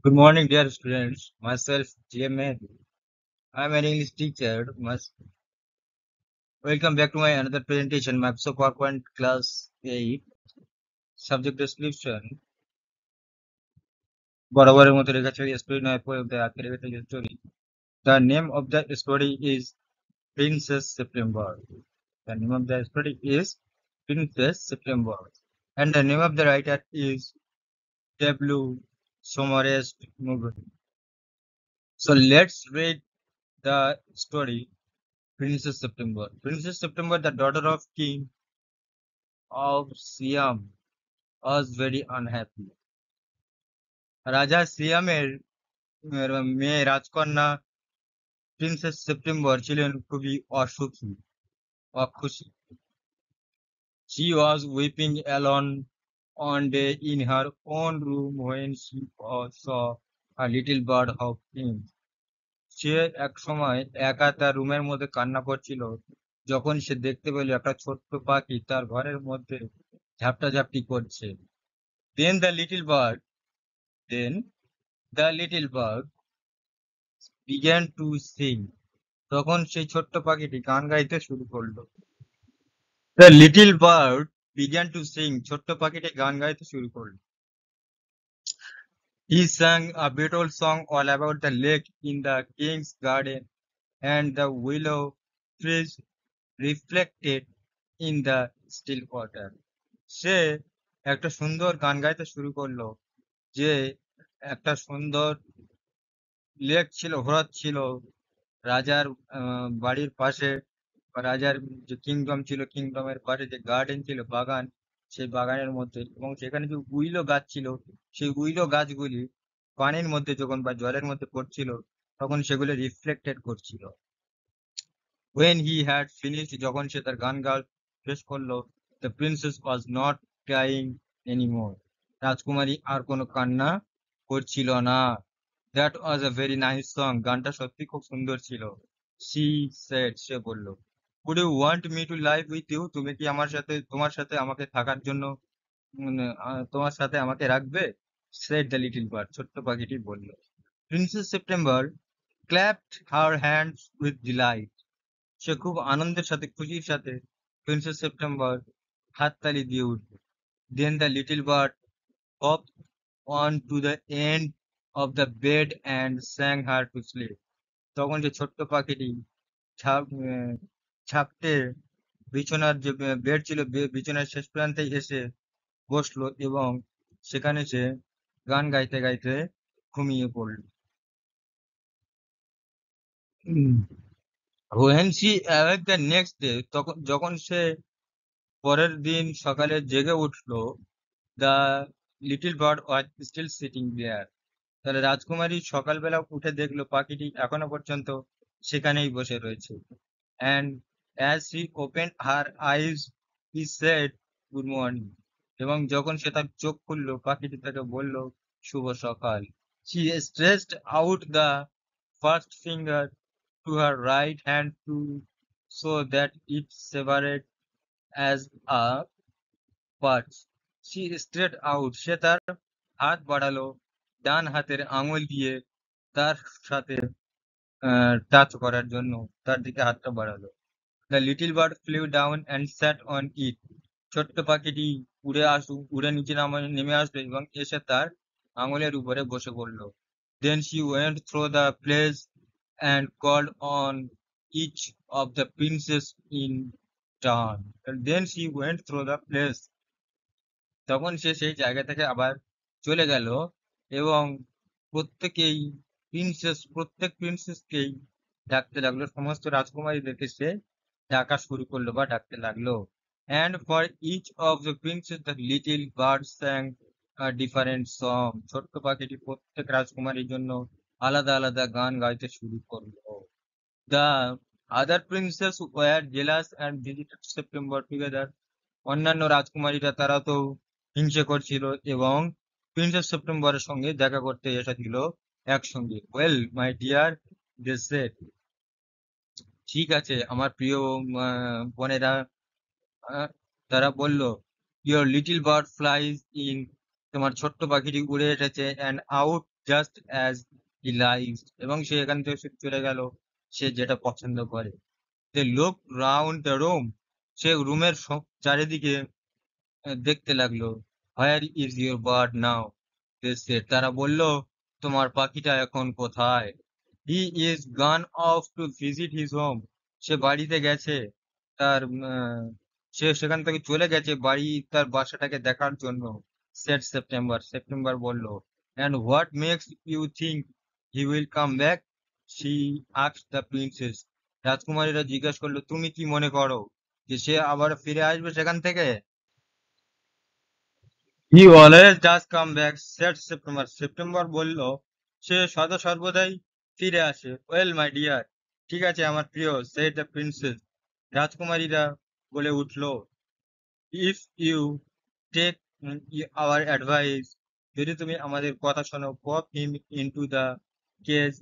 Good morning, dear students. Myself, GMA. I'm an English teacher. Welcome back to my another presentation, Microsoft PowerPoint Class 8, Subject Description. বরাবরের মতো লেখা আছে story নয় আজকে লেখা story The name of the story is Princess September. The name of the story is Princess September. And the name of the writer is W. Somerset Maugham. So let's read the story Princess September. Princess September, the daughter of King of Siam, was very unhappy. রাজা সিয়ামের মেয়ে রাজকন্যা princess September ছিলেন খুবই অখুশি। She was weeping alone one day in her own room when she saw a little bird of pink. সে এক সময় একা তার রুমের মধ্যে কান্না করছিল যখন সে দেখতে পেল একটা ছোট্ট পাখি তার ঘরের মধ্যে ঝাপটাঝাপটি করছে। Then then the little bird began to sing. তখন সেই ছোট্ট পাখিটি গান গাইতে শুরু করলো। The little bird began to sing. ছোট্ট পাখিটি গান গাইতে শুরু করলো। He sang a beautiful song all about the lake in the king's garden and the willow trees reflected in the still water. সে একটা সুন্দর গান গাইতে শুরু করলো যে একটা সুন্দর লেক ছিল, হ্রদ ছিল রাজার বাড়ির পাশে, বা রাজার যে কিংডম ছিল, কিংডমের পাশে যে গার্ডেন ছিল, বাগান, সেই বাগানের মধ্যে, এবং সেখানে যে উইলো গাছ ছিল, সেই উইলো গাছগুলি পানির মধ্যে যখন বা জলের মধ্যে পড়ছিল তখন সেগুলো রিফ্লেক্টেড করছিল। When he had finished, যখন সে তার গান গাওয়া শেষ করলো, the princess was not crying anymore. রাজকুমারী আর কোনো কান্না করছিল না। That was a very nice song. গানটা সত্যি খুব সুন্দর ছিল। She said, সে বলল। Would you want me to live with you? তুমি কি তোমার সাথে আমাকে থাকার জন্য তোমার সাথে আমাকে রাখবে? Said the little bird. ছোট্ট পাখিটি বলল। Princess September clapped her hands with delight. সে খুব আনন্দের সাথে, খুশির সাথে প্রিন্সেস সেপ্টেম্বর হাততালি দিয়ে উঠল। Then the little bird hopped on to the end of the bed and sang her to sleep. তখন যে ছোট্ট পাখিটি ছাপটে বিছানার যে বেড ছিল, বিছানার শেষ প্রান্তে এসে বসলো এবং সেখানে সে গান গাইতে গাইতে ঘুমিয়ে পড়ল। When she awoke the next day, যখন সে পরের দিন সকালে জেগে উঠলো, the little bird was still sitting there. তাহলে রাজকুমারী সকালবেলা উঠে দেখলো পাখিটি এখনো পর্যন্ত সেখানেই বসে রয়েছে। And as she opened her eyes, he said, "Good morning." এবং যখন সে তার চোখ খুললো, পাখিটি তাকে বলল, শুভ সকাল। She stretched out the first finger to her right hand to so that it severed as a perch. She stretched out. সে তার হাত বাড়ালো ডান হাতের আঙুল দিয়ে তার সাথে টাচ করার জন্য, তার দিকে হাতটা বাড়ালো। The little bird flew down and sat on it. ছোট্ট পাখিটি উড়ে নিচে নেমে আসলো এবং এসে তার আঙুলের উপরে বসে পড়লো। Then she went through the place and called on each of the princes in turn. And then she went through the place. তখন সে সেই জায়গা থেকে আবার চলে গেল এবং প্রত্যেক প্রিন্সেসকেই ডাকতে লাগলো, সমস্ত রাজকুমারীদেরকে সে ডাকা শুরু করলো বা ডাকতে লাগলো। And for each of the princes the little bird sang a different song. ছোট্ট পাখিটি প্রত্যেক রাজকুমারীর জন্য আলাদা আলাদা গান গাইতে শুরু করলো। The other princes were jealous and visited September together. অন্যান্য রাজকুমারীরা তারা তো হিংসে করছিল এবং প্রিন্সেস সেপ্টেম্বরের সঙ্গে দেখা করতে এসেছিল একসঙ্গে। Well, my dear, they said. ঠিক আছে আমার প্রিয় বোনেরা, তারা বলল, your little bird flies in. তোমার ছোট্ট পাখিটি উড়ে এসেছে and out just as he likes, এবং সে এখান থেকে চলে গেল সে যেটা পছন্দ করে। They look round the room, সে রুমের চারিদিকে দেখতে লাগলো। Where is your bird now, they said, তারা বলল, তোমার পাখিটা এখন কোথায়? He is gone off to visit his home, সে বাড়িতে গেছে, তার সে সেখান থেকে চলে গেছে বাড়ি, তার বাসাটাকে দেখার জন্য। সেড সেপ্টেম্বর, সেপ্টেম্বর বলল, and what makes you think he will come back, she asked the princess, রাজকুমারীরা জিজ্ঞাসা করলো, তুমি কি মনে করো যে সে আবার ফিরে আসবে সেখান থেকে? He always does come back, said September, September বলল, সে সদা সর্বদাই ফিরে আসে। ওয়েল মাই ডিয়ার, ঠিক আছে আমার প্রিয়, সেড দ্য প্রিন্সেস, রাজকুমারীরা বলে উঠল, if you take our advice, যদি তুমি আমাদের কথা শোনো, pop him into the cage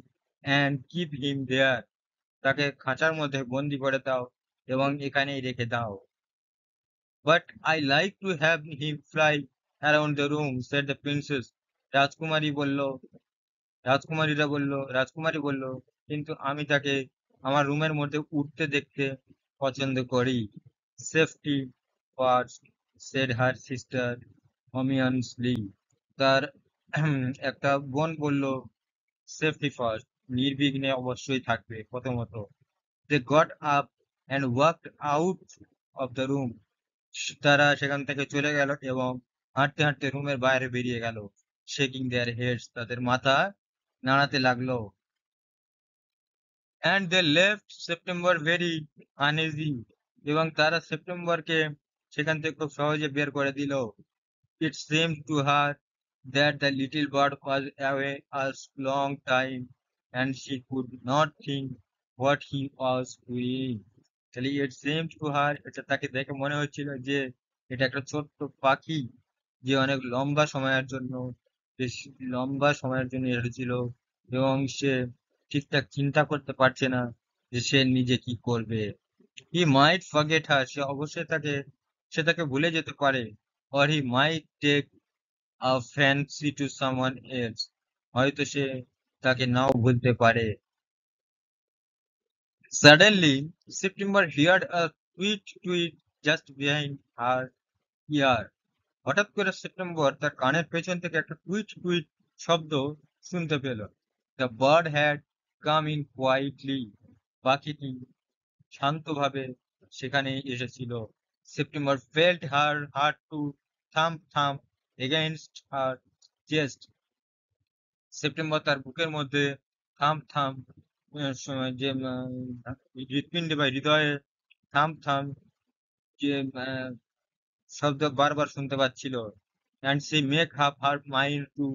and keep him there, তাকে খাঁচার মধ্যে বন্দি করে দাও এবং এখানেই রেখে দাও। But I like to have him fly around the room, said the princess, রাজকুমারী বলল, রাজকুমারী বলল, কিন্তু আমি তাকে আমার রুমের মধ্যে উঠতে দেখতে পছন্দ করি। Safety first, said her sister ominously, তার একটা বোন বলল, সেফটি ফার্স্ট, নির্বিঘ্নে অবশ্যই থাকবে প্রথমত। They got up and walked out of the room, তারা সেখান থেকে চলে গেল এবং হাঁটতে হাঁটতে রুমের বাইরে বেরিয়ে গেল। শেকিং দেয়ার হেডস, তাদের মাথা নাড়াতে লাগলো। And they left September very uneasy, এবং তারা সেপ্টেম্বরকে সেখান থেকে খুব সহজে বের করে দিল। ইট seemed to her that the little bird was away a long time and she could not think what he was doing. তাহলে it seemed to her, এটা তাকে দেখে মনে হচ্ছিল যে এটা একটা ছোট্ট পাখি যে অনেক বেশ লম্বা সময়ের জন্য এসেছিল, এবং সে ঠিকঠাক চিন্তা করতে পারছে না যে সে নিজে কি করবে। হি মাইট ফরগেট হার, সে তাকে ভুলে যেতে পারে। or he might take a fancy to someone else, হয়তো সে তাকে নাও ভুলতে পারে। Suddenly, September heard a tweet tweet just behind her ear. হঠাৎ করে সেপ্টেম্বর তার কানের পেছন থেকে একটা টুইট টুইট শব্দ শুনতে পেল। The bird had come in quietly, পাখিটি শান্তভাবে সেখানে এসেছিল। September felt her heart to thump thump against her chest. September তার বুকের মধ্যে থাম থাম যে হৃৎপিণ্ডে বা হৃদয়ে থাম থাম যে শব্দ বারবার শুনতে পাচ্ছিল। And she make half her mind to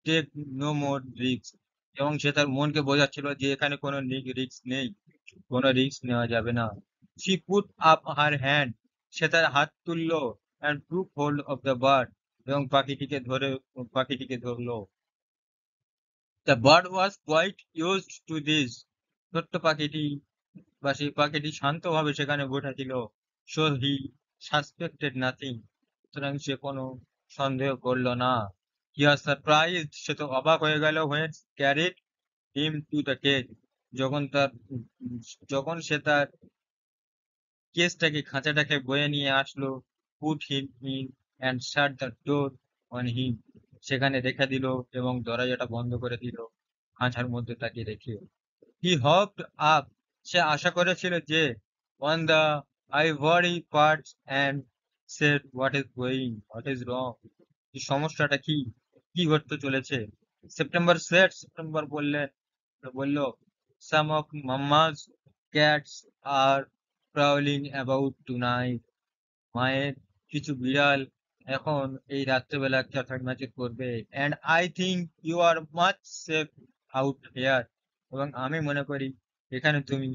take no more risk, এবং সে তার মনকে বোঝাচ্ছিল যে এখানে কোনো রিস্ক নেই, কোনো রিস্ক নেওয়া যাবে না। She put up her hand, সে তার হাত তুললো, and took hold of the bird, এবং পাখিটিকে ধরলো। The bird was quite used to this. ছোট্ট পাখিটি বা সেই পাখিটি শান্তভাবে সেখানে বসেছিল। So he suspected nothing. সুতরাং সে কোনো সন্দেহ করলো না। He was surprised. সে তো অবাক হয়ে গেল when carried him to the cage. যখন তার যখন সে তার খাঁচাটাকে বয়ে নিয়ে আসলো। Put him in and shut the door on him. সেখানে রেখে দিল এবং দরজাটা বন্ধ করে দিল খাঁচার মধ্যে তাকে রেখে। He hopped up. সে আশা করেছিল যে on the ivory parts and said, what is wrong? এই সমস্যাটা কি? কি ঘটতে চলেছে? সেপ্টেম্বর বলল, some of mama's cats are prowling about tonight. মায়ের কিছু বিড়াল এখন এই রাত্রেবেলা চেঁচামেচি করবে। and I think you are much safe out here. এবং আমি মনে করি এখানে তুমি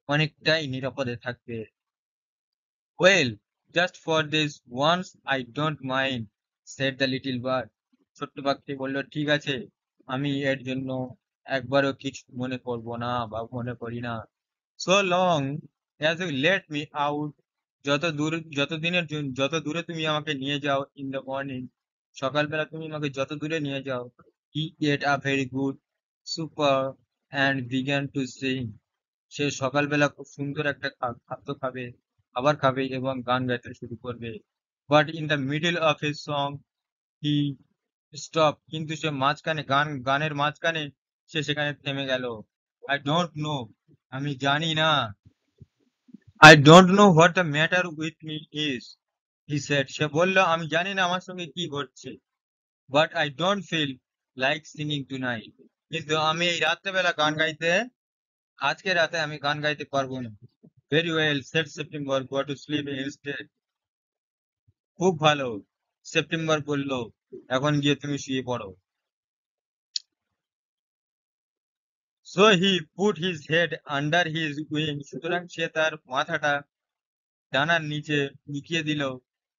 অনেকটাই নিরাপদে থাকবে। Well, just for this once I don't mind, said the little bird. ছোট্ট পাখি বলল, ঠিক আছে, আমি এর জন্য একবারও কিছু মনে করব না বা মনে করি না। So long as you let me out, যত দূরে তুমি আমাকে নিয়ে যাও in the morning, সকালবেলা তুমি আমাকে যত দূরে নিয়ে যাও, He ate a very good supper and began to sing. সে সকালবেলা খুব সুন্দর একটা খাদ্য খাবে, খাবার খাবে এবং গান গাইতে শুরু করবে। But in the middle of his song he stop, কিন্তু সে মাঝখানে গানের মাঝখানে সে সেখানে থেমে গেল। আই ডোন্ট নো, আমি জানি না। I don't know what the matter with me is, he said. সে বলল, আমি জানি না আমার সঙ্গে কি ঘটছে। But I don't feel like singing tonight, কিন্তু আমি এই রাত্রেবেলা গান গাইতে, আজকে রাতে আমি গান গাইতে পারবো না। Very well said September, go to sleep instead. খুব ভালো, সেপ্টেম্বর বলল, এখন গিয়ে তুমি শুয়ে পড়ো। So he put his head under his wing, সুতরাং সে তার মাথাটা ডানার নিচে লুকিয়ে দিল।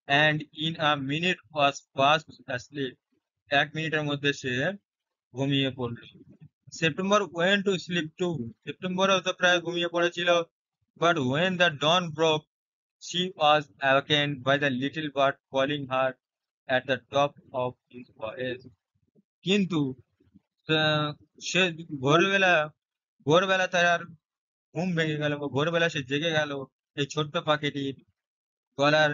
And in a minute was fast asleep, 1 মিনিটের মধ্যে সে ঘুমিয়ে পড়ল। September went to sleep too, সেপ্টেম্বরও তো প্রায় ঘুমিয়ে পড়েছিল। But when the dawn broke she was awakened by the little bird calling her at the top of his voice. কিন্তু আহ, সে ভোরবেলা ভোরবেলা তার ঘুম ভেঙে গেল, বা ভোরবেলা সে জেগে গেল এই ছোট্ট পাখিটির গলার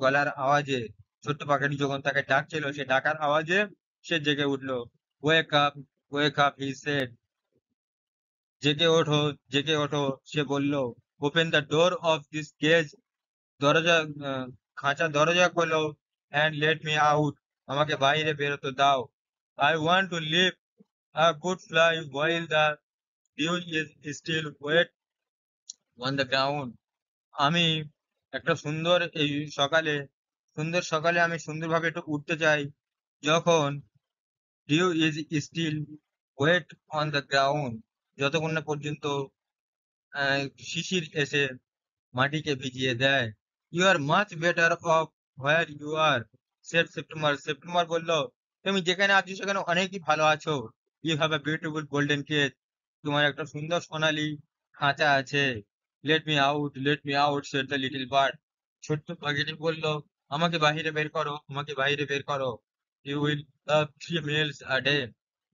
গলার আওয়াজে। ছোট্ট পাখিটি যখন তাকে ডাকছিল, সে ডাকার আওয়াজে সে জেগে উঠলো। ওয়েক up, wake up, he said. জেগে ওঠো, জেগে ওঠো, সে বলল। Open the door of this cage, দরজা, আহ, খাঁচা দরজা খোলো। অ্যান্ড লেট মি আউট, আমাকে বাইরে বেরোতে দাও। I want to live a good fly while the dew is still wet on the ground. আমি একটা সুন্দর সকালে আমি সুন্দরভাবে একটু উঠতে চাই, যখন dew is still wet on the ground, যতক্ষণ না পর্যন্ত আহ, শিশির এসে মাটিকে ভিজিয়ে দেয়। You are much better off where you are, said September, September বলল, তুমি যেখানে আছো সেখানে অনেকই ভালো আছো। You have a beautiful golden cage, তোমার একটা সুন্দর সোনালী খাঁচা আছে। Let me out, said the little bird, ছোট্ট পাখিটি বলল, আমাকে বাহিরে বের করো, আমাকে বাহিরে বের করো। You will have 3 meals a day,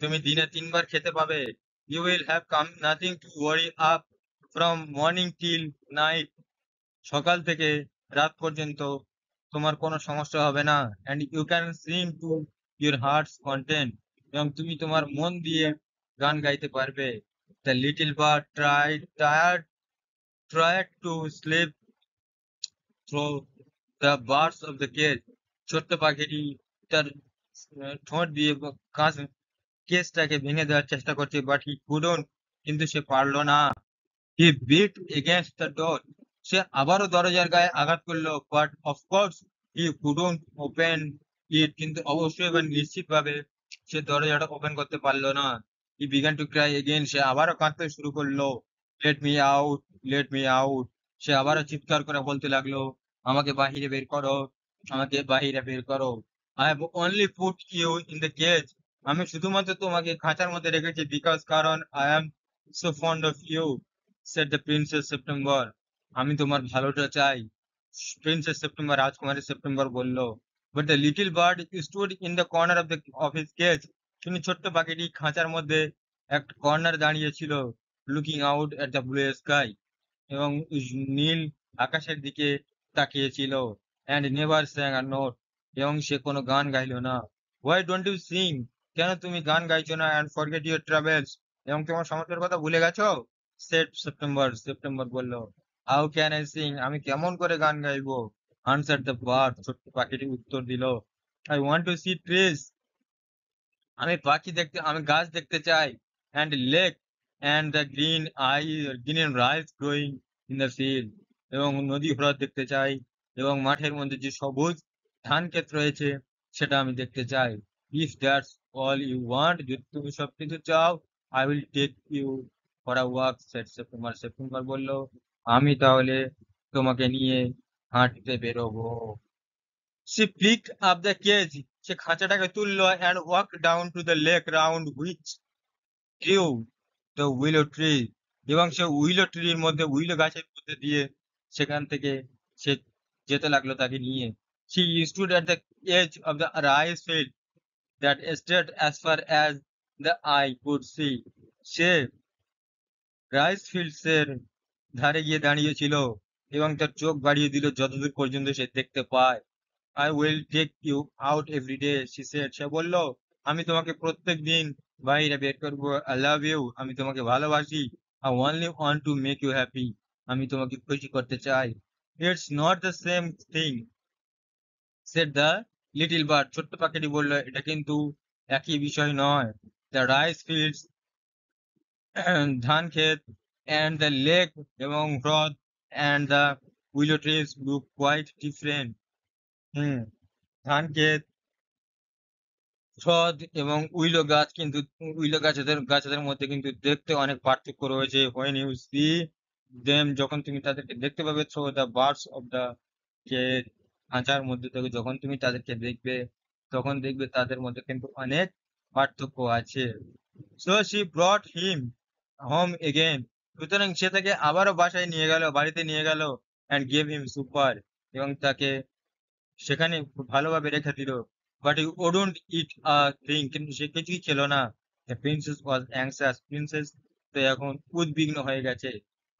তুমি দিনে 3 বার খেতে পাবে। You will have come nothing to worry up from morning till night, সকাল থেকে রাত পর্যন্ত তোমার কোনো সমস্যা হবে না। And you can sing to your heart's content, এবং তুমি তোমার মন দিয়ে গান গাইতে পারবে। The little bird tried to slip through the birds of the cage, ছোট্ট পাখিটি তার ঠোঁট দিয়ে কাঁচ কেজটাকে ভেঙে দেওয়ার চেষ্টা করছে, বাট হি কুডন্ট, কিন্তু সে পারলো না। হি বিট এগেইনস্ট দ্য ডোর, সে আবারও দরজার গায়ে আঘাত করলো। But of course he couldn't open it, কিন্তু অবশ্যই এবার নিশ্চিতভাবে সে দরজাটা ওপেন করতে পারলো না। He began to cry again, সে আবারও কাঁদতে শুরু করলো। Let me out, let me out, সে আবারও চিৎকার করে বলতে লাগলো, আমাকে বাহিরে বের করো, আমাকে বাহিরে বের করো। I have only put you in the cage, আমি শুধুমাত্র তোমাকে খাঁচার মধ্যে রেখেছি, বিকজ কারণ I am so fond of you, said the princess September, আমি তোমার ভালোটা চাই। প্রিন্সেস সেপ্টেম্বর, রাজকুমারী সেপ্টেম্বর বলল। But the little bird stood in the corner of his cage, কিন্তু ছোট্ট পাখিটি খাঁচার মধ্যে একটা কর্নার দাঁড়িয়ে ছিল, looking out at the blue sky, এবং নীল আকাশের দিকে তাকিয়েছিল। অ্যান্ড নেভার স্যাং আ নোট, এবং সে কোনো গান গাইলো না। হোয়াই ডোন্ট ইউ সিং, কেন তুমি গান গাইছো না? অ্যান্ড ফরগেট ইউর ট্রাভেলস, এবং তোমার সমস্যার কথা ভুলে গেছো? সেড সেপ্টেম্বর, সেপ্টেম্বর বলল। হাউ ক্যান আই সিং, আমি কেমন করে গান গাইবো? আনসার দ্য বার্ড, ছোট্ট পাখিটি উত্তর দিল। I want to see trees, আমি গাছ দেখতে চাই। And lake and the green rice growing in the field, এবং নদী হ্রদ দেখতে চাই, এবং মাঠের মধ্যে যে সবুজ ধান ক্ষেত রয়েছে সেটা আমি দেখতে চাই। If that's all you want, যদি তুমি সবকিছু চাও, I will take you for a walk, said September, September বলল, আমি তাহলে তোমাকে নিয়ে হাঁটতে বেরোবো। She picked up the cage, সে খাঁচাটাকে তুললো, and walked down to the lake round which grew the willow tree, এবং সে উইলো গাছের মধ্যে দিয়ে সেখান থেকে সে যেতে লাগলো তাকে নিয়ে। She stood at the edge of the rice field, that stretched as far as the eye could see. সে রাইস ফিল্ডসের ধারে গিয়ে দাঁড়িয়েছিল এবং তার চোখ বাড়িয়ে দিল যতদূর পর্যন্ত সে দেখতে পায়। I will take you out every day, she said. সে বলল, আমি তোমাকে প্রত্যেক দিন বাইরে বের করবো। I love you, আমি তোমাকে ভালোবাসি। I only want to make you happy, আমি তোমাকে খুশি করতে চাই। It's not the same thing, said the little bird. ছোট্ট পাখিটি বলল, এটা কিন্তু একই বিষয় নয়। The rice fields, ধান ক্ষেত, and the lake এবং হ্রদ, and the willow trees look quite different. হুম, ধান ক্ষেত, হ্রদ এবং উইলো গাছেদের মধ্যে কিন্তু দেখতে অনেক পার্থক্য রয়েছে। when you see them, যখন তুমি তাদেরকে দেখতে পাবে, through the bars of the cage, খাঁচার মধ্যে থেকে যখন তুমি তাদেরকে দেখবে, তখন দেখবে তাদের মধ্যে কিন্তু অনেক পার্থক্য আছে। so she brought him home again, সুতরাং সে তাকে আবারও বাসায় নিয়ে গেল, বাড়িতে নিয়ে গেল, and gave him supper, এবং তাকে সেখানে খুব ভালোভাবে রেখে দিল। But E wouldn't eat a thing, কিন্তু সে কিছুই খেল না। The princess was anxious, princess তো এখন উদ্বিগ্ন হয়ে গেছে।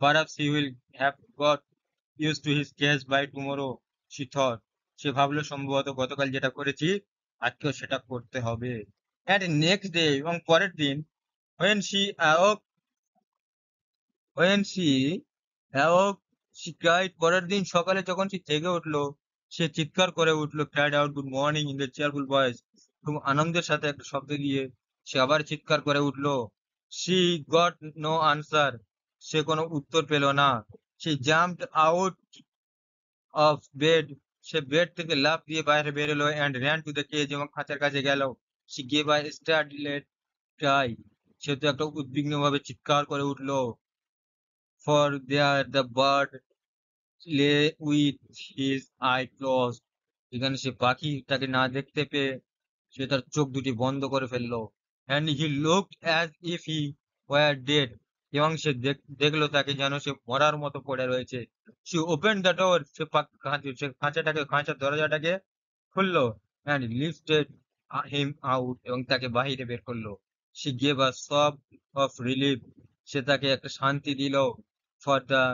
Perhaps he will have got used to his cage by tomorrow, she thought. সে ভাবলো সম্ভবত গতকাল যেটা করেছি আজকেও সেটা করতে হবে। And next day, এবং পরের দিন, when she awoke, when she awoke, she cried, পরের দিন সকালে যখন সে জেগে উঠলো, সে চিৎকার করে উঠলো, cried out good morning in the cheerful voice, এবং আনন্দের সাথে একটা শব্দ দিয়ে সে আবার চিৎকার করে উঠলো। she got no answer, সে কোনো উত্তর পেল না। she jumped out of bed, say bed থেকে লাফ দিয়ে বাইরে বেরোলো, and ran to the cage, এবং খাঁচার কাছে গেল। she gave a startled cry, সে তো একটা উদ্বিগ্নভাবে চিৎকার করে উঠলো। for there the bird lay with his eye closed, এখানে সে পাখিটাকে না দেখতে পেয়ে সে তার চোখ দুটি বন্ধ করে ফেললো। and he looked as if he were dead, এবং সে দেখলো তাকে যেন সে মরার মতো পড়ে রয়েছে। she opened the door, সে খাঁচার দরজাটাকে খুললো, and lifted him out, এবং তাকে বাহিরে বের করলো। she gave a sob of relief, সে তাকে একটা শান্তি দিল। for the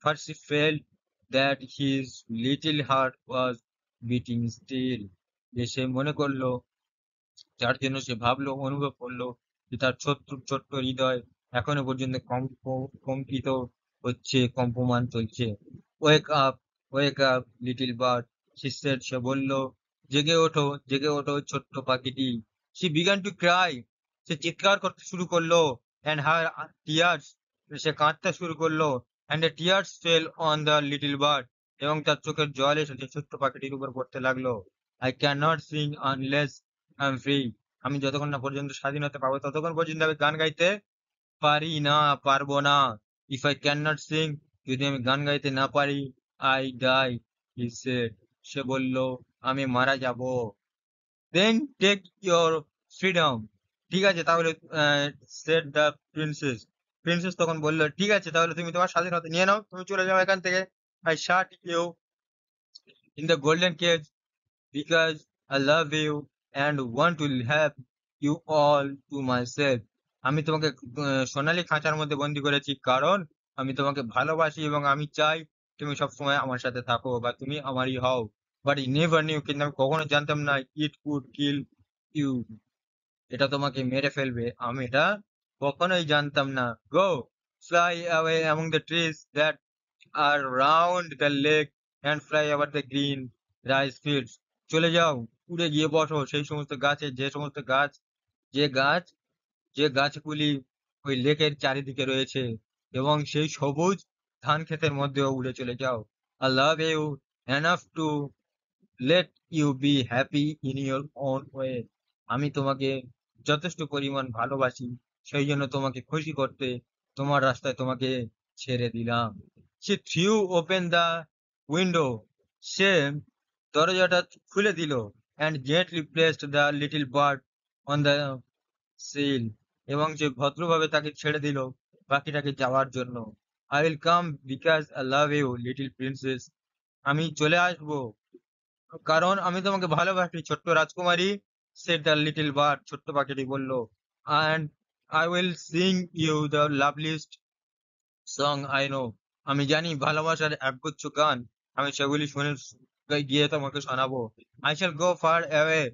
first she felt that his little heart was beating still, যে সে মনে করলো, যার জন্য সে ভাবলো, অনুভব করলো যে তার ছোট্ট ছোট্ট হৃদয় এখনো পর্যন্ত কম্পিত হচ্ছে, কম্পমান চলছে। Wake up, wake up little bird, সে বলল, জেগে ওঠো ছোট্ট পাখিটি। সে বিগান টু ক্রাই, সে চিৎকার করতে শুরু করলো, and her tears, সে কাঁদতে শুরু করলো, and the tears fell on the little bird, এবং তার চোখের জল এসে সেই ছোট্ট পাখিটির উপর পড়তে লাগলো। I cannot sing unless I'm free, আমি যতক্ষণ না পর্যন্ত স্বাধীনতা পাবো ততক্ষণ পর্যন্ত আমি গান গাইতে পারবো না। If I cannot sing, যদি আমি গান গাইতে না পারি, I die, he said, সে বলল, আমি মারা যাব। Then take your freedom, ঠিক আছে তাহলে, said the princess, প্রিন্সেস তখন বলল, ঠিক আছে তাহলে তুমি তোমার স্বাধীনতা নিয়ে নাও, তুমি চলে যাও এখান থেকে। I shut you in the golden cage because I love you and want to have you all to myself. আমি তোমাকে সোনালী খাঁচার মধ্যে বন্দি করেছি কারণ আমি তোমাকে ভালোবাসি এবং আমি চাই তুমি সবসময় আমার সাথে থাকো বা তুমি আমারই হও। বাট I never knew, কিন্তু আমি কখনো জানতাম না, it could kill you, এটা তোমাকে মেরে ফেলবে, আমি এটা কখনোই জানতাম না। Go, fly away among the trees that are round the lake and fly over the green rice fields. চলে যাও, উড়ে গিয়ে বসো সেই সমস্ত গাছে, যে গাছ যে গাছগুলি ওই লেকের চারিদিকে রয়েছে, এবং সেই সবুজ ধান ক্ষেতের মধ্যেও উড়ে চলে যাও। I love you enough to let you be happy in your own way, আমি তোমাকে যথেষ্ট পরিমাণ ভালোবাসি সেই জন্য তোমাকে খুশি করতে তোমার রাস্তায় তোমাকে ছেড়ে দিলাম। She threw open the window, সে দরজাটা খুলে দিল, and gently placed the little bird on the sill, এবং সে ভদ্রভাবে তাকে ছেড়ে দিল পাখিটাকে যাওয়ার জন্য। I will come because I love you, little princess, আমি চলে আসবো কারণ আমি তোমাকে ভালোবাসি ছোট্ট রাজকুমারী, said the little bird, ছোট্ট পাখিটি বলল, and I will sing you the loveliest song I know. আমি জানি ভালোবাসার একগুচ্ছ গান, আমি সেগুলি শুনে গিয়ে তোমাকে শোনাবো। I shall go far away.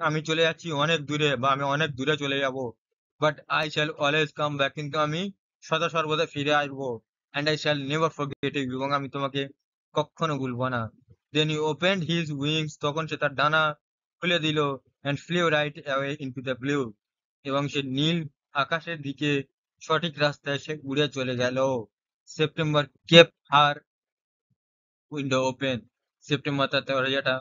আমি চলে যাচ্ছি অনেক দূরে বা আমি অনেক দূরে চলে যাব। But I shall always come back. কিন্তু আমি সদা সর্বদা ফিরে আসবো। And I shall never forget you. এবং আমি তোমাকে কখনো ভুলবো না। Then he opened his wings. তখন সে তার ডানা খুলে দিল and flew right away into the blue. এবং সে নীল আকাশের দিকে সঠিক রাস্তায় সে উড়ে চলে গেল। September kept her window open. September তার দরজাটা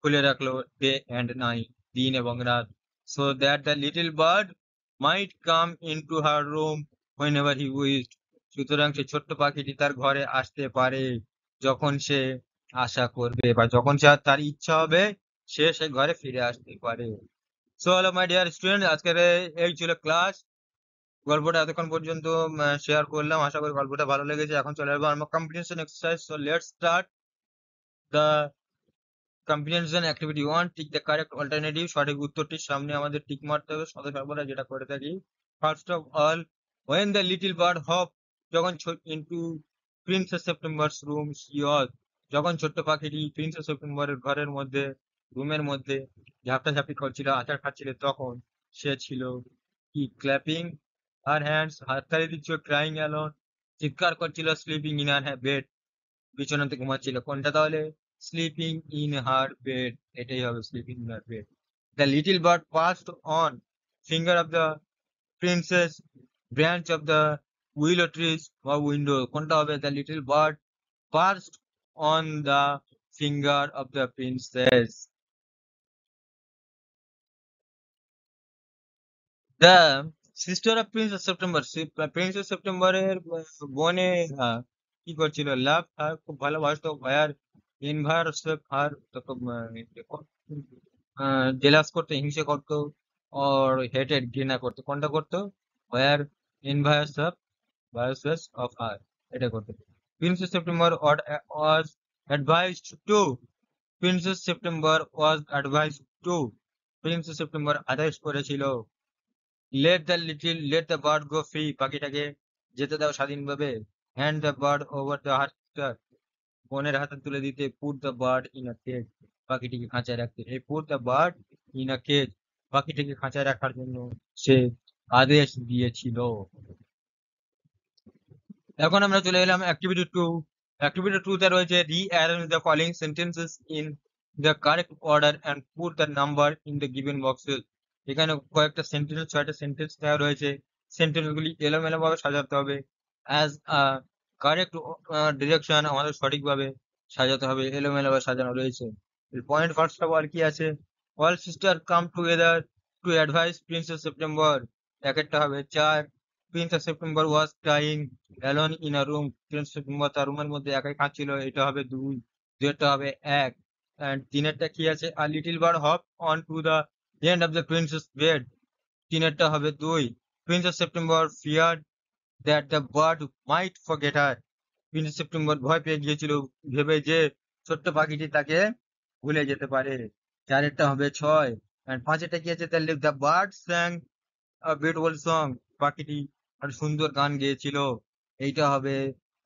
খুলে রাখলো ডে অ্যান্ড নাইট, দিন এবং রাত, so that the little bird might come into her room whenever he wished. সুতরাং সে ছোট্ট পাখিটি তার ঘরে আসতে পারে যখন সে আশা করবে বা যখন সে তার ইচ্ছা হবে সে ঘরে ফিরে আসতে পারে। So hello my dear student, আজকের এই ছিল ক্লাস। গল্পটা এতক্ষণ পর্যন্ত শেয়ার করলাম, আশা করি গল্পটা ভালো লেগেছে। এখন চলে আসবো আমার competition exercise. So let's start the competition activity 1, tick the correct alternative. সঠিক উত্তরটির সামনে আমাদের টিক মারতে হবে, সদা সর্বদা যেটা করে থাকি। First of all, when the little bird hop, যখন into princess September's room she was, যখন ছোট্ট পাখিটি প্রিন্সেস সেপ্টেম্বরের ঘরের মধ্যে, রুমের মধ্যে ঝাপটাঝাপটি করছিল, আচার খাচ্ছিল, তখন সে ছিল কি ক্ল্যাপিং হার হ্যান্ডস, হাততালি দিচ্ছিল, ক্রাইং অ্যালোন, চিৎকার করছিল, স্লিপিং ইন হার বেড, বিছানাতে ঘুমাচ্ছিল। কোনটা তাহলে? স্লিপিং ইন হার বেড, এটাই হবে sleeping in her bed. The little bird passed on finger of the princess branch of the willow trees বা উইন্ডো, কোনটা হবে? The little bird passed on the finger of the princess. The sister of princess September, princess সেপ্টেম্বরের বোনে কি করছিল? লাভ হার, খুব ভালোবাসতো, ভায়ার inverse হার, jealous করতো, হিংসে করতো, or hated, ঘৃণা করতো। কোনটা করতো? where envious of vices of her, এটা করতো। Princess September was advised to, princess September was advised to, princess September আদেশ করেছিল, let the bird go free, পাখিটাকে যেতে দাও স্বাধীনভাবে, hand the bird over the her, বোনের হাতে তুলে দিতে, put the bird in a cage, পাখিটিকে খাঁচায় রাখতে। এই put the bird in a cage, পাখিটিকে খাঁচায় রাখার জন্য সে আদেশ দিয়েছিল। এখন আমরা চলে এলাম অ্যাক্টিভিটি 2। অ্যাক্টিভিটি 2 তে রয়েছে rearrange the following sentences in the correct order and put the number in the given boxes. এখানে কয়েকটা সেন্টেন্স, 6টা সেন্টেন্স দেওয়া রয়েছে। সেন্টেন্সগুলি এলোমেলো ভাবে সাজাতে হবে। অ্যাজ আ কারেক্ট ডিরেকশন, আমাদের সঠিকভাবে সাজাতে হবে, এলোমেলো ভাবে সাজানো রয়েছে। পয়েন্ট ফার্স্ট অফ অল কি আছে? All sister come together to advise princess September, একটা হবে 4। Princess September was crying alone in a room, princess September তার রুমের মধ্যে একাই কাঁদছিল, এটা হবে 2। দুইটা হবে 1। এন্ড তিনেরটা কি আছে? A little bird hop on to the end of the princess bed, তিনেরটা হবে 2। Princess September feared that the bird might forget her, princess September ভয় পেয়ে গিয়েছিল ভেবে যে ছোট্ট পাখিটি তাকে ভুলে যেতে পারে। চারেরটা হবে 6। এন্ড পাঁচেরটা কি আছে? The bird স্যাং a beautiful song, পাখিটি একটা সুন্দর গান গেয়েছিল, এইটা হবে।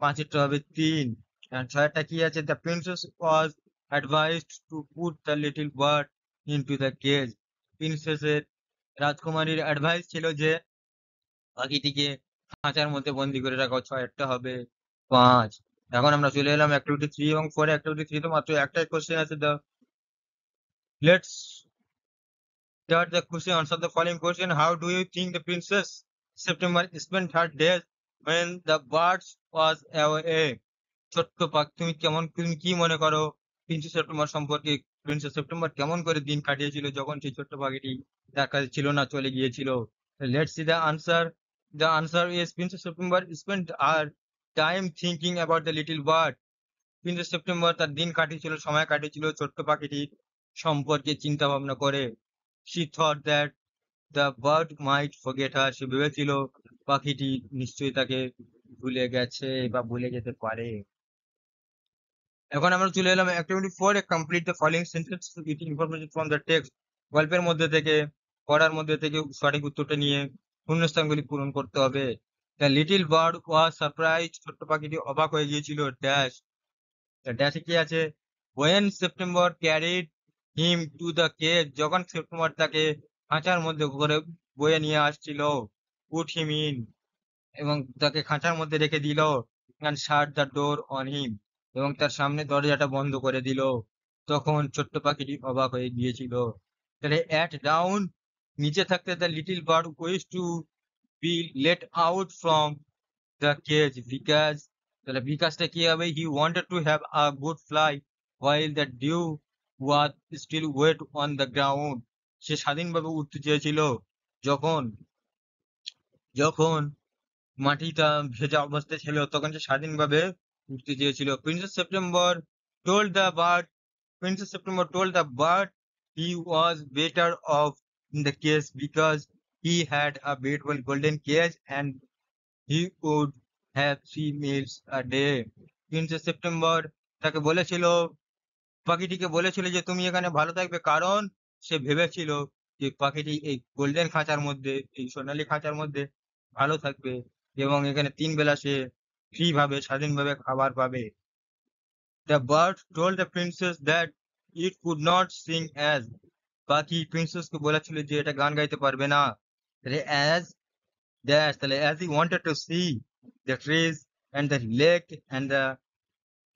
পাঁচেরটা হবে 3। এন্ড ছয়েরটা কি আছে? The princess was advised to put the little bird into the cage, প্রিন্সেসের, রাজকুমারীর অ্যাডভাইস ছিল যে পাখিটিকে খাঁচার মধ্যে বন্দি করে রাখা। ছয়েরটা হবে 5। এখন আমরা চলে এলাম অ্যাক্টিভিটি 3 এবং 4। অ্যাক্টিভিটি 3 তে মাত্র একটাই কোশ্চেন আছে। Let's start the question. Answer the following question. How do you think the princess September spent her days when the birds was away? ছোট্ট পাখি, তুমি কি মনে করো প্রিন্সেস সেপ্টেম্বর সম্পর্কে? প্রিন্সেস সেপ্টেম্বর কেমন করে দিন কাটিয়েছিল যখন সেই ছোট্ট পাখিটি তার কাছে ছিল না, চলে গিয়েছিল? Let's see the answer. The answer is princess September spent her time thinking about the little bird, princess September তার দিন কাটিয়েছিল, সময় কাটিয়েছিল ছোট্ট পাখিটির সম্পর্কে চিন্তা ভাবনা করে। She thought that the bird might forget her, সে ভেবেছিল পাখিটি নিশ্চয়ই তাকে ভুলে গেছে বা ভুলে যেতে পারে। এখন আমরা চলে এলাম activity 4 A. Complete the following sentence with information from the text. গল্পের মধ্যে থেকে পড়ার মধ্যে থেকে সঠিক উত্তরটা নিয়ে শূন্যস্থানগুলি পূরণ করতে হবে। The little bird was surprise, ছোট্ট পাখিটি অবাক হয়ে গিয়েছিল। ড্যাশ, ড্যাশে কি আছে? When September carried him to the cage, যখন সেপ্টেম্বর তাকে খাঁচার মধ্যে করে বয়ে নিয়ে আসছিল। পুট হিম ইন, এবং তাকে খাঁচার মধ্যে রেখে দিল। And shut the door on him, এবং তার সামনে দরজাটা বন্ধ করে দিল। তখন ছোট্ট পাখিটি অবাক হয়ে গিয়েছিল। তাহলে অ্যাট ডাউন, নিচে থাকতে the little bird wish to be let out from the cage because, তাহলে বিকাশটা কি হবে? He wanted to have a good fly while the dew was still wet on the ground, সে স্বাধীনভাবে উঠতে চেয়েছিল যখন যখন মাটিটা ভেজা অবস্থায় ছিল, তখন সে স্বাধীনভাবে উঠতে চেয়েছিল। Princess September told the bird he was better off in the cage because he had a beautiful golden cage and he would have 3 meals a day. Princess September তাকে বলেছিল, পাখিটিকে বলেছিল যে তুমি এখানে ভালো থাকবে, কারণ সে ভেবেছিল যে পাখিটি এই গোল্ডেন খাঁচার মধ্যে, এই সোনালী খাঁচার মধ্যে ভালো থাকবে, এবং এখানে 3 বেলা সে ফ্রি ভাবে স্বাধীনভাবে খাবার পাবে। The bird told the princess that it could not sing as, পাখি প্রিন্সেসকে বলেছিল যে এটা গান গাইতে পারবে না। তাহলে অ্যাজ ড্যাশ, তাহলে as he wanted two C the trees and the lake and the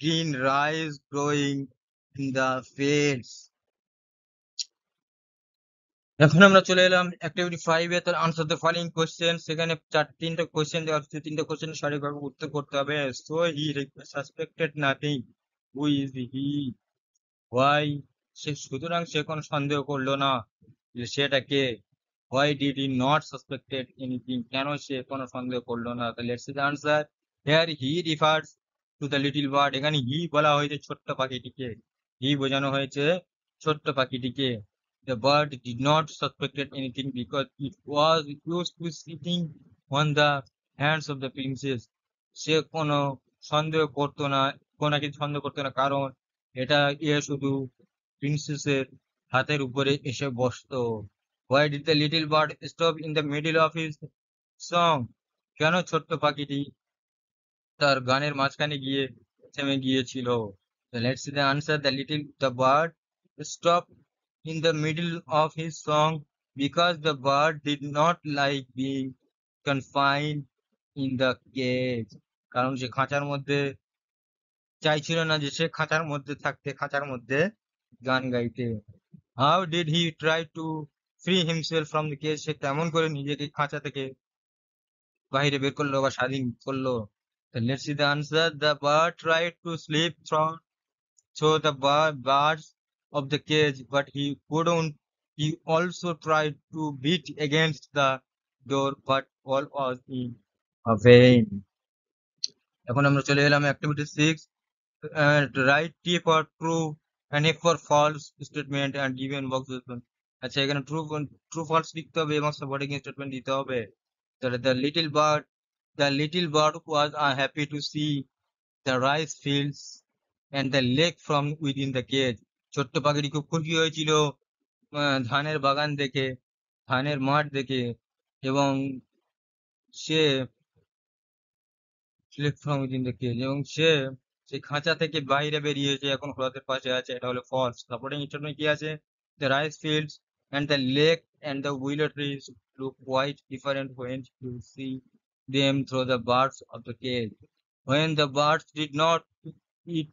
green rice growing in the fields. এখন আমরা চলে এলাম অ্যাক্টিভিটি 5 এ। তাহলে আনসার দ্য ফলোইং কোশ্চেন, সেখানে 3টা কোশ্চেন দেওয়া আছে, 3টা কোশ্চেন সঠিকভাবে উত্তর করতে হবে। So he suspected nothing, who is he, why, সে সুতরাং সে কোনো সন্দেহ করলো না যে সেটা কে। Why did he not suspected anything, কেন সে কোনো সন্দেহ করলো না। তাহলে let's see the answer. Here he refers to the little bird, এখানে হি বলা হয়েছে ছোট্ট পাখিটিকে, হি বোঝানো হয়েছে ছোট্ট পাখিটিকে। The bird did not suspected anything because it was used to sitting on the hands of the princess. সে কোনো সন্দেহ করতো না, কোনো কিছু সন্দেহ করতো না, কারণ এটা শুধু প্রিন্সেসের হাতের উপরে এসে বসতো। Why did the little bird stop in the middle of his song? কেন ছোট্ট পাখিটি তার গানের মাঝখানে গিয়ে থেমে গিয়েছিল? So let's see the answer. The bird stopped in the middle of his song because the bird did not like being confined in the cage. কারণ সে খাঁচার মধ্যে চাইছিল না যে সে খাঁচার মধ্যে থাকতে, খাঁচার মধ্যে গান গাইতে। How did he try to free himself from the cage? সে কেমন করে নিজেকে খাঁচা থেকে বাইরে বের করলো বা স্বাধীন করলো? Let's see the answer. The bird tried to slip through the bars of the cage, but he couldn't. He also tried to beat against the door, but all was in vain. এখন আমরা চলে এলাম activity 6, write T for true and F for false statement and given box. আচ্ছা, এখানে true false লিখতে হবে এবং supporting statement দিতে হবে। তাহলে the little bird was happy to C the rice fields and the lake from within the cage. ছোট্ট পাখিটি খুব খুশি হয়েছিল ধানের বাগান দেখে, ধানের মাঠ দেখে, এবং সে lake from within the cage, এবং সে সেই খাঁচা থেকে বাইরে বেরিয়েছে, এখন হ্রদের পাশে আছে। এটা হলো ফলস। সাপোর্টিং স্টেটমেন্ট কি আছে? The rice fields and the lake and the willow trees look quite different when you see them through the bars of the cage. When the birds did not eat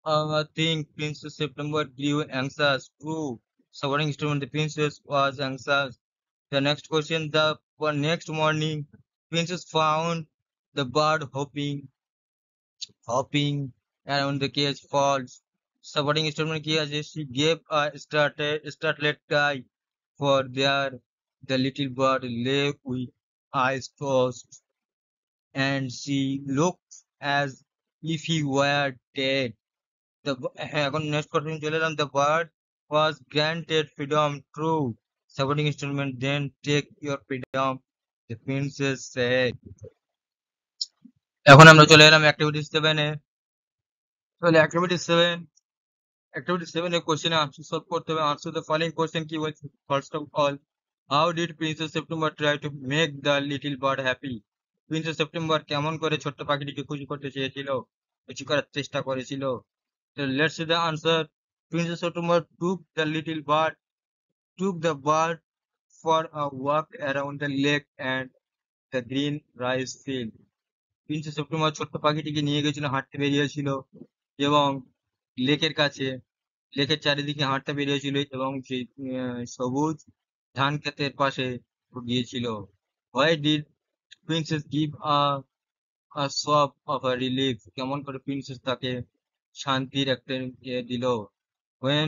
a thing, Princess September grew anxious. True. Supporting statement: the princess was anxious. The next question: the next morning, princess found the bird hopping around the cage falls. Supporting statement কি আছে? She gave a startled cry, for there the little bird lay with eyes closed, and she looked as if he were dead. হ্যাঁ, এখন next question চলে এলাম। The bird was granted freedom. True. Supporting statement: then take your freedom, the princess said. এখন আমরা চলে এলাম activity 7 এ। তাহলে activity 7, Activity 7 এর কোশ্চেনে আনসার সলভ করতে হবে। আনসার দ্য ফলোইং কোশ্চেন কি বলছে? First of all, how did princess September try to make the little bird happy? Princess September কেমন করে ছোট্ট পাখিটিকে খুশি করতে চেয়েছিল, খুশি করার চেষ্টা করেছিল? So let's see the answer. Princess September took the bird for a walk around the lake and the green rice field. Princess September ছোট্ট পাখিটিকে নিয়ে গেছিল, হাঁটতে বেরিয়েছিল এবং লেকের কাছে, লেকের চারিদিকে হাঁটতে বেরিয়েছিল এবং সেই সবুজ ধান ক্ষেতের পাশে গিয়েছিল। Why did princess give a sob of a relief? কেমন করে প্রিন্সেস তাকে শান্তির একটা দিল? When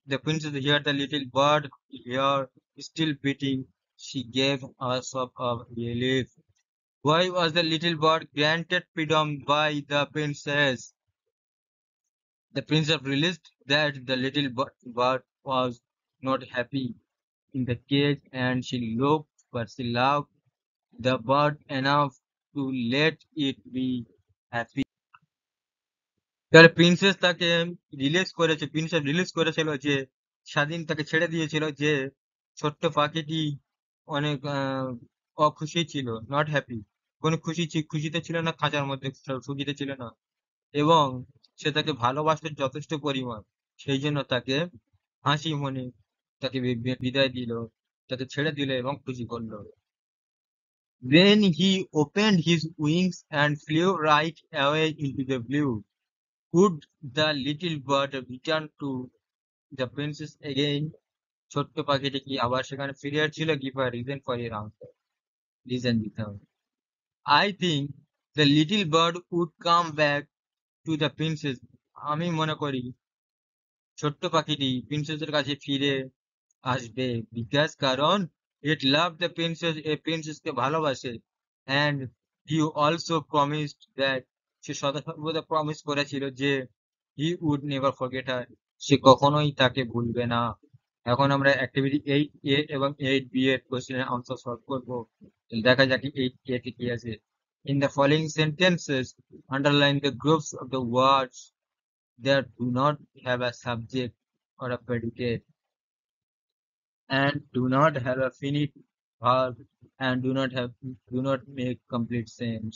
the princess heard the little bird here still beating, she gave a sob of relief. Why was the little bird granted freedom by the princess? The princess realized that the little bird was not happy in the cage and she looked, but she loved the bird enough to let it be happy. তাহলে princess তাকে princess release করেছিল যে স্বাধীন, তাকে ছেড়ে দিয়েছিল যে ছোট্ট পাখিটি অনেক অখুশি ছিল, নট হ্যাপি, কোনো খুশিতে ছিল না, খাঁচার মধ্যে সুখীতে ছিল না, এবং সে তাকে ভালোবাসত যথেষ্ট পরিমাণ, সেই জন্য তাকে হাসি মনে তাকে বিদায় দিল, তাকে ছেড়ে দিল এবং খুশি করলো। Then he opened his wings and flew right away into the blue. Could the little bird return to the princess again? ছোট্ট পাখিটি কি আবার সেখানে ফিরে আসছিল? Give a reason for your answer. Reason দিতে হবে। I think the little bird would come back to the princess. আমি মনে করি ছোট্ট পাখিটি প্রিন্সেসের কাছে ফিরে আসবে, বিকজ কারণ it loved the princess, a প্রিন্সেসকে ভালোবাসে, and he also promised that সে সর্বদা প্রমিস করেছিল যে he would never forget her, সে কখনোই তাকে ভুলবে না। এখন আমরা অ্যাক্টিভিটি 8A এবং 8B এর কোশ্চেনের আনসার সলভ করব। দেখা যাক 8A তে কি আছে। In the following sentences, underline the groups of the words that do not have a subject or a predicate and do not have a finite verb and do not make complete sense.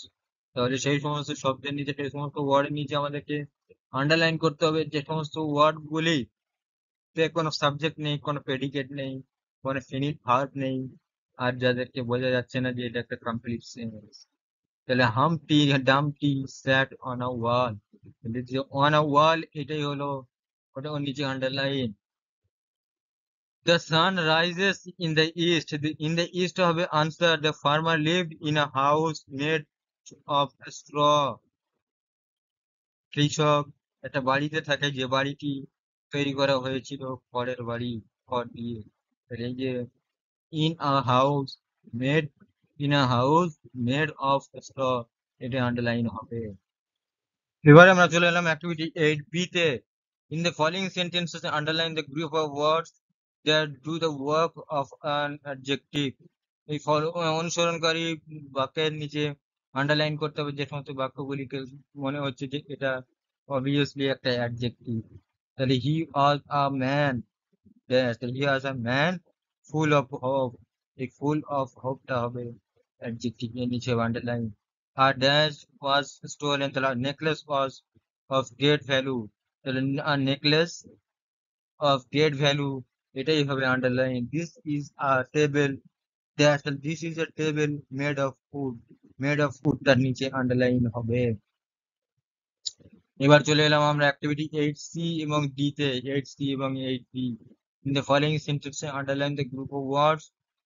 তাহলে সেই সমস্ত শব্দের নিচে, সেই সমস্ত ওয়ার্ডের নিচে আমাদেরকে আন্ডারলাইন করতে হবে যে সমস্ত ওয়ার্ড গুলি কোনো সাবজেক্ট নেই, কোনো প্রেডিকেট নেই, কোনো ফিনিট ভার্ব নেই, আর যাদেরকে বোঝা যাচ্ছে না যে এটা একটা কমপ্লিট সেন্টেন্স। তাহলে হামটি ডামটি স্যাট অন আ ওয়াল, যে অন আ ওয়াল এটাই হলো, ওটা ওর নিচে underline. The sun rises in the east. In the east হবে answer. The farmer lived in a house made of straw. কৃষক একটা বাড়িতে থাকে যে বাড়িটি তৈরি করা হয়েছিল খড়ের বাড়ি, খড় দিয়ে। তাহলে এই যে in a house made, in a house made of straw, এটা আন্ডারলাইন হবে। এবারে আমরা চলে এলাম অ্যাক্টিভিটি 8B তে। In the following sentences, underline the group of words that do the work of an adjective. এই অনুসরণকারী বাক্যের নিচে আন্ডারলাইন করতে হবে যে সমস্ত বাক্যগুলিকে মনে হচ্ছে যে এটা অবভিয়াসলি একটা অ্যাডজেক্টিভ। তাহলে he was a man dash, he was a man full of hope, এই ফুল অফ হোপটা হবে অ্যাডজেক্টিভ এর নিচে আন্ডারলাইন। আর ড্যাশ ওয়াজ স্টোলেন, তাহলে necklace was of great value, তাহলে আর নেকলেস অফ গ্রেট ভ্যালু এটাই হবে underline. This is a table dash, this is a table made of wood, made of wood তার নিচে আন্ডারলাইন হবে। এবার চলে এলাম আমরা অ্যাক্টিভিটি 8C এবং D তে। 8C এবং 8D। In the following sentence, underline the group of words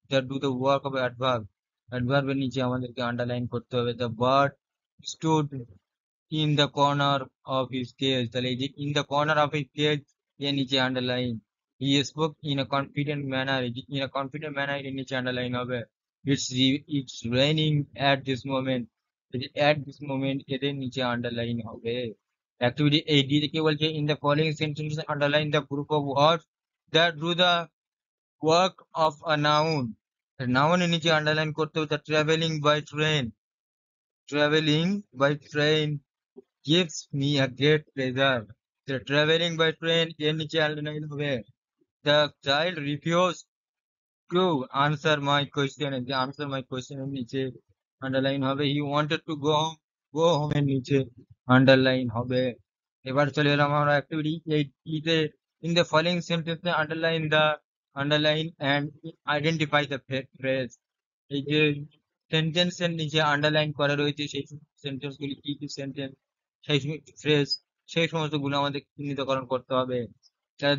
that do the work of adverb. Adverb এর নিচে আমাদেরকে আন্ডারলাইন করতে হবে। The bird stood in the corner of his cage, তাহলে এই যে in the corner of his cage এর নিচে underline. He spoke in a confident manner, in a confident manner এর নিচে আন্ডারলাইন হবে। It's raining at this moment, at this moment এদের নিচে আন্ডারলাইন হবে। Activity 8D তে কি বলছে? In the following sentences, underline the group of words that do the work of a noun. Noun এর নিচে আন্ডারলাইন করতে হবে। The traveling by train, traveling by train gives me a great pleasure. Travelling by train এর নিচে underline হবে the child refuse to answer my question, যে answer my question এর নিচে আন্ডারলাইন হবে। He wanted to go home এর নিচে underline হবে। এবার চলে এলাম আমরা অ্যাক্টিভিটি 8 তে। ইন দ্য ফলোইং সেন্টেন্সে underline and identify the phrase. এই যে সেন্টেন্সের নিচে আন্ডারলাইন করা রয়েছে সেই সেন্টেন্স গুলি কি কি সেন্টেন্স, সেই ফ্রেজ, সেই সমস্ত গুলো আমাদের চিহ্নিতকরণ করতে হবে।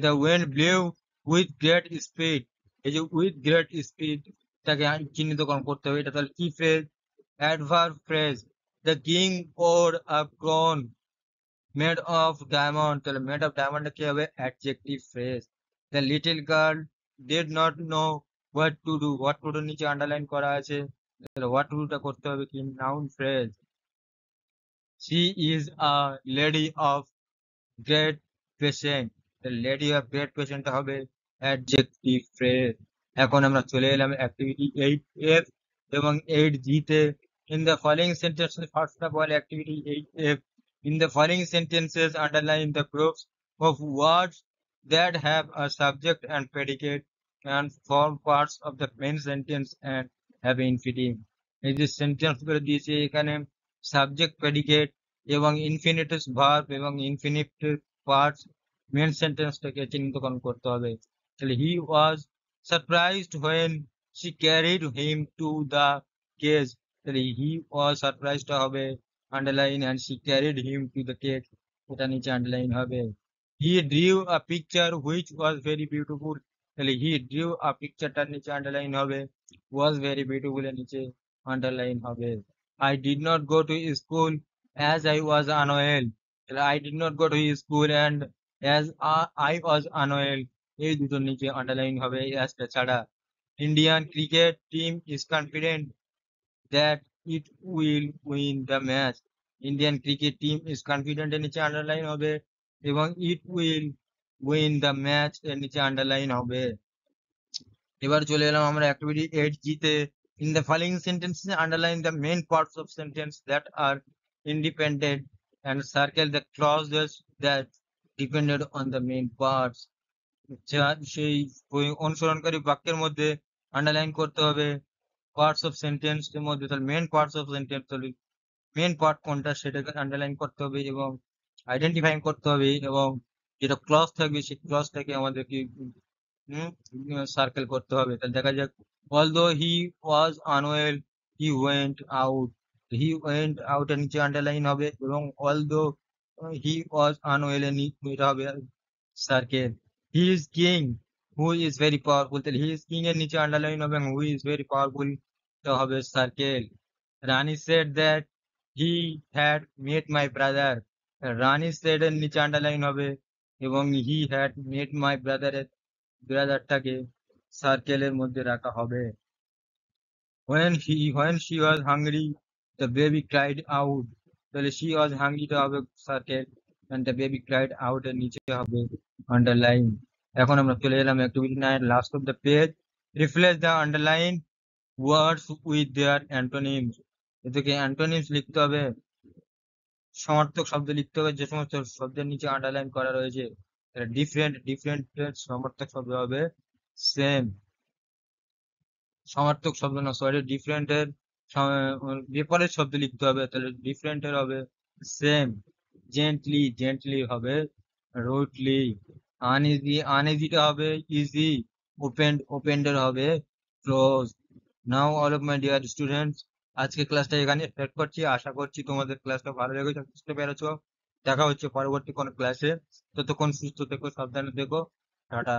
The wind blew with great speed, এই যে উইথ গ্রেট স্পিড তাকে চিহ্নিতকরণ করতে হবে। এটা তাহলে কি phrase? Adverb phrase. The king or a crown made of diamond, তাহলে মেড অফ ডায়মন্ড কি হবে? Adjective phrase. The little girl did not know what to do, what to do নিচে আন্ডারলাইন করা আছে, তাহলে হোয়াট টু ডুটা করতে হবে কি? Noun phrase. She is a lady of great patient, lady of great patient হবে অ্যাডজেক্টিভ ফ্রেজ। এখন আমরা চলে এলাম অ্যাক্টিভিটি 8F এবং 8G তে। In the following sentences, first of all activity 8F, in the following sentences underline the groups of words that have a subject and predicate and form parts of the main sentence and have infinitive। এই যে sentence গুলো দিয়েছে এখানে subject, predicate এবং infinitive verb এবং infinitive parts main সেন্টেন্সটাকে চিহ্নিতকরণ করতে হবে। তাহলে he was surprised when she carried him to the cage, তাহলে হি ওয়াজ সারপ্রাইজড হবে underline and she carried him to the cage, ওটা নিচে আন্ডারলাইন হবে। He drew a picture which was very beautiful, তাহলে হি ড্রিউ আ পিকচারটার নিচে underline হবে, ওয়াজ very beautiful এর নিচে আন্ডারলাইন হবে। I did not go to school as I was unwell, I did not go to school and as I was unwell, এই দুটোর নিচে underline হবে অ্যাজটা ছাড়া। Indian cricket team is confident that it will win the match, Indian cricket team is confident এর নিচে underline হবে এবং it will win the match এর নিচে আন্ডারলাইন হবে। এবার চলে এলাম আমরা অ্যাক্টিভিটি 8G তে। In the following sentences underline the main parts of sentence that are independent and circle the clauses that depended on the main parts. সেই অনুসরণকারী বাক্যের মধ্যে আন্ডারলাইন করতে হবে পার্টস অফ সেন্টেন্স এর মধ্যে, তাহলে মেইন পার্টস অফ সেন্টেন্স, তাহলে মেইন পার্ট কোনটা সেটাকে আন্ডারলাইন করতে হবে এবং আইডেন্টিফাই করতে হবে, এবং যেটা ক্লজ থাকবে সেই ক্লজটাকে আমাদেরকে সার্কেল করতে হবে। তাহলে দেখা যাক, although he was unwell he went out, he went out এর নিচে আন্ডারলাইন হবে এবং although he was unwell এর এটা হবে circle. he is king who is very powerful, তাহলে he is king এর নিচে আন্ডারলাইন হবে এবং who is very powerful এটা হবে circle. Rani said that he had met my brother, Rani said এর নিচে আন্ডারলাইন হবে এবং he had met my brother এর ব্রাদারটাকে সার্কেলের মধ্যে রাখা হবে। when she was hungry the baby cried out, তাহলে she was hungry টা হবে circle and the baby cried out এর নিচে হবে আন্ডারলাইন। এখন আমরা চলে এলাম activity 9, last of the page. Replace the underline words with their antonyms, এদেরকে অ্যান্টোনিমস লিখতে হবে, সমার্থক শব্দ লিখতে হবে যে সমস্ত শব্দের নিচে আন্ডারলাইন করা রয়েছে। ডিফারেন্ট সমার্থক শব্দ হবে সেম, সমার্থক শব্দ না সরি ডিফারেন্টের বিপরীত শব্দ লিখতে হবে, তাহলে ডিফারেন্টের হবে সেম। জেন্টলি হবে রুটলি। আনইজিটা হবে ইজি। ওপেন্ডের হবে close. Now all of my dear students, আজকে ক্লাসটা এখানে স্টার্ট করছি। আশা করছি তোমাদের ক্লাসটা ভালো লেগেছে, বুঝতে পেরেছো। দেখা হচ্ছে পরবর্তী কোনো ক্লাসে, ততক্ষণ সুস্থ থেকো, সাবধানে থেকো, টাটা।